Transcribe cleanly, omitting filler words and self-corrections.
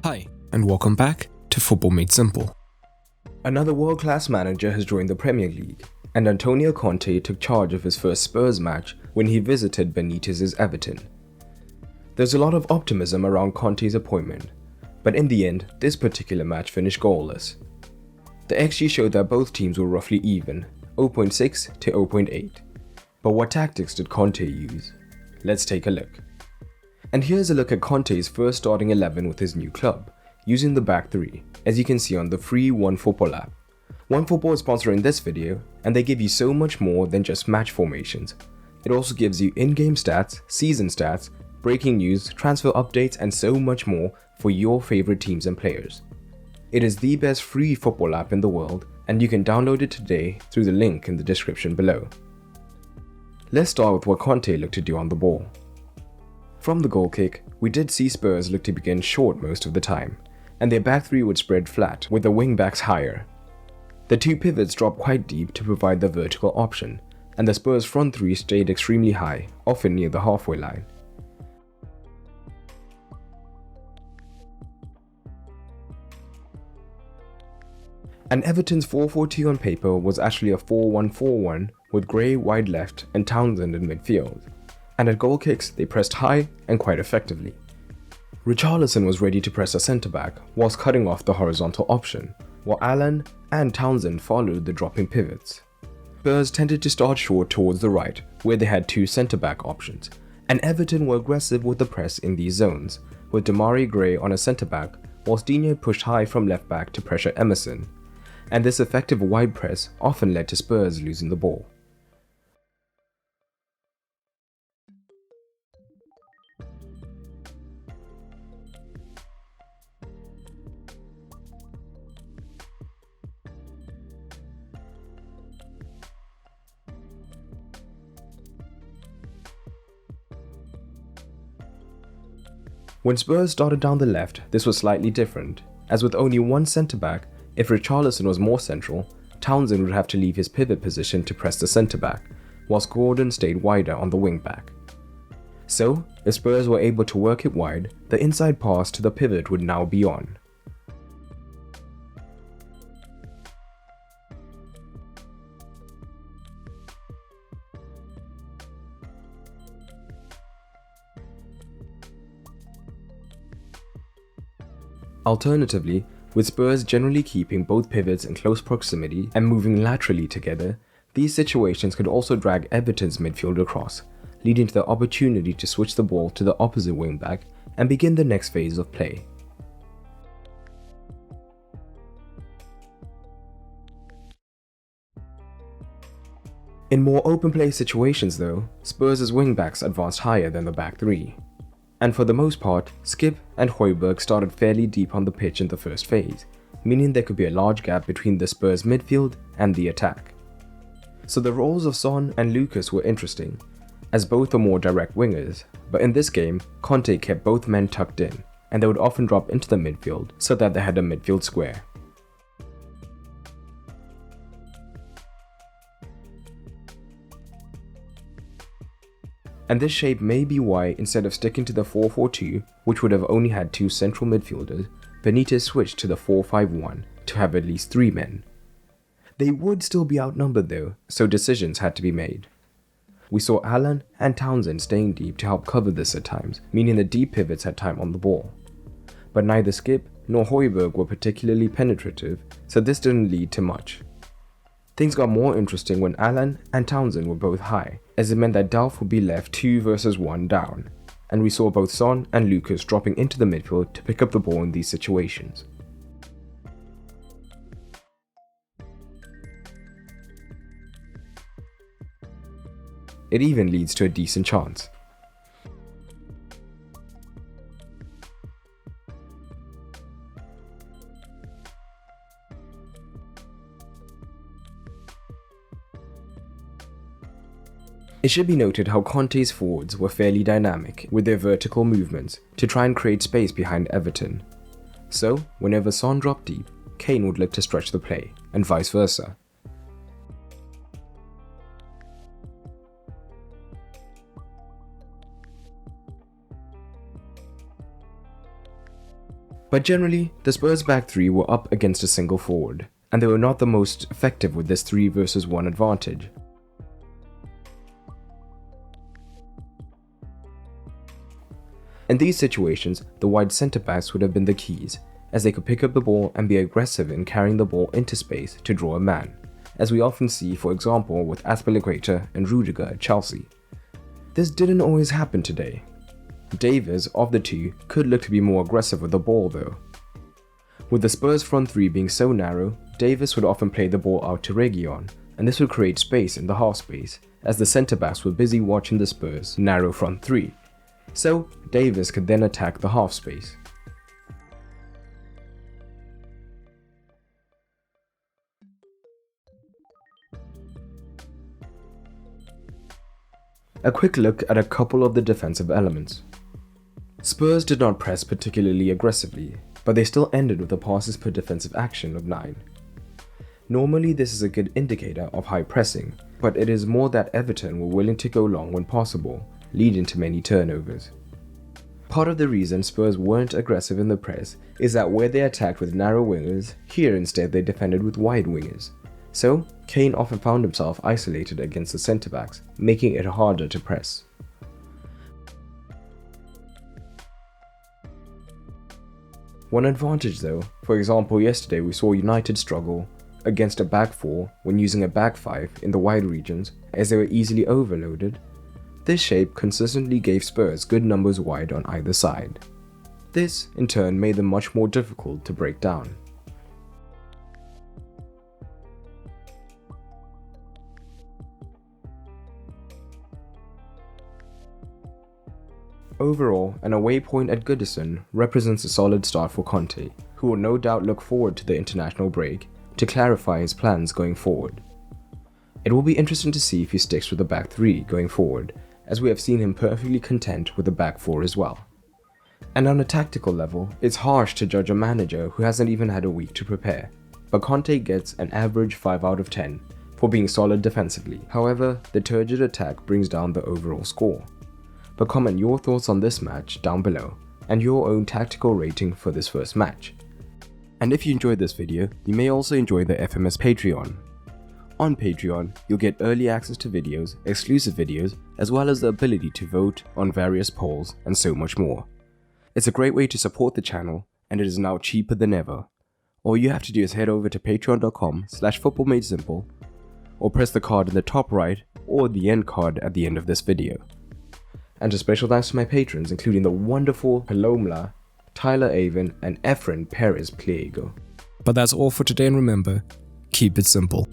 Hi, and welcome back to Football Made Simple. Another world-class manager has joined the Premier League, and Antonio Conte took charge of his first Spurs match when he visited Benitez's Everton. There's a lot of optimism around Conte's appointment, but in the end, this particular match finished goalless. The XG showed that both teams were roughly even, 0.6 to 0.8. But what tactics did Conte use? Let's take a look. And here's a look at Conte's first starting 11 with his new club, using the back three, as you can see on the free OneFootball app. OneFootball is sponsoring this video, and they give you so much more than just match formations. It also gives you in-game stats, season stats, breaking news, transfer updates, and so much more for your favorite teams and players. It is the best free football app in the world, and you can download it today through the link in the description below. Let's start with what Conte looked to do on the ball. From the goal kick, we did see Spurs look to begin short most of the time, and their back three would spread flat with the wing backs higher. The two pivots dropped quite deep to provide the vertical option, and the Spurs front three stayed extremely high, often near the halfway line. And Everton's 4-4-2 on paper was actually a 4-1-4-1 with Gray wide left and Townsend in midfield. And at goal kicks, they pressed high and quite effectively. Richarlison was ready to press a centre-back whilst cutting off the horizontal option, while Allen and Townsend followed the dropping pivots. Spurs tended to start short towards the right, where they had two centre-back options, and Everton were aggressive with the press in these zones, with Demarai Gray on a centre-back, whilst Dino pushed high from left-back to pressure Emerson, and this effective wide press often led to Spurs losing the ball. When Spurs started down the left, this was slightly different, as with only one centre-back, if Richarlison was more central, Townsend would have to leave his pivot position to press the centre-back, whilst Gordon stayed wider on the wing-back. So, if Spurs were able to work it wide, the inside pass to the pivot would now be on. Alternatively, with Spurs generally keeping both pivots in close proximity and moving laterally together, these situations could also drag Everton's midfield across, leading to the opportunity to switch the ball to the opposite wing-back and begin the next phase of play. In more open play situations though, Spurs' wing-backs advanced higher than the back three. And for the most part, Skip and Højbjerg started fairly deep on the pitch in the first phase, meaning there could be a large gap between the Spurs midfield and the attack. So the roles of Son and Lucas were interesting, as both are more direct wingers, but in this game, Conte kept both men tucked in, and they would often drop into the midfield so that they had a midfield square. And this shape may be why, instead of sticking to the 4-4-2, which would have only had two central midfielders, Benitez switched to the 4-5-1 to have at least three men. They would still be outnumbered though, so decisions had to be made. We saw Allen and Townsend staying deep to help cover this at times, meaning the deep pivots had time on the ball. But neither Skip nor Højbjerg were particularly penetrative, so this didn't lead to much. Things got more interesting when Allen and Townsend were both high, as it meant that Delph would be left 2 versus 1 down, and we saw both Son and Lucas dropping into the midfield to pick up the ball in these situations. It even leads to a decent chance. It should be noted how Conte's forwards were fairly dynamic with their vertical movements to try and create space behind Everton. So, whenever Son dropped deep, Kane would look to stretch the play, and vice versa. But generally, the Spurs back three were up against a single forward, and they were not the most effective with this 3 versus 1 advantage. In these situations, the wide centre-backs would have been the keys, as they could pick up the ball and be aggressive in carrying the ball into space to draw a man, as we often see, for example, with Azpilicueta and Rudiger at Chelsea. This didn't always happen today. Davies, of the two, could look to be more aggressive with the ball though. With the Spurs front three being so narrow, Davies would often play the ball out to Reguilon, and this would create space in the half space, as the centre-backs were busy watching the Spurs' narrow front three. So, Davies could then attack the half space. A quick look at a couple of the defensive elements. Spurs did not press particularly aggressively, but they still ended with a passes per defensive action of 9. Normally this is a good indicator of high pressing, but it is more that Everton were willing to go long when possible, leading to many turnovers. Part of the reason Spurs weren't aggressive in the press is that where they attacked with narrow wingers, here instead they defended with wide wingers. So, Kane often found himself isolated against the centre-backs, making it harder to press. One advantage though, for example yesterday we saw United struggle against a back 4 when using a back 5 in the wide regions as they were easily overloaded. This shape consistently gave Spurs good numbers wide on either side. This, in turn, made them much more difficult to break down. Overall, an away point at Goodison represents a solid start for Conte, who will no doubt look forward to the international break to clarify his plans going forward. It will be interesting to see if he sticks with the back 3 going forward, as we have seen him perfectly content with the back 4 as well. And on a tactical level, it's harsh to judge a manager who hasn't even had a week to prepare, but Conte gets an average 5 out of 10 for being solid defensively. However, the turgid attack brings down the overall score. But comment your thoughts on this match down below and your own tactical rating for this first match. And if you enjoyed this video, you may also enjoy the FMS Patreon. On Patreon, you'll get early access to videos, exclusive videos, as well as the ability to vote on various polls and so much more. It's a great way to support the channel, and it is now cheaper than ever. All you have to do is head over to patreon.com/footballmadesimple, or press the card in the top right or the end card at the end of this video. And a special thanks to my patrons, including the wonderful Palomla, Tyler Avon, and Efren Perez Pliego. But that's all for today, and remember, keep it simple.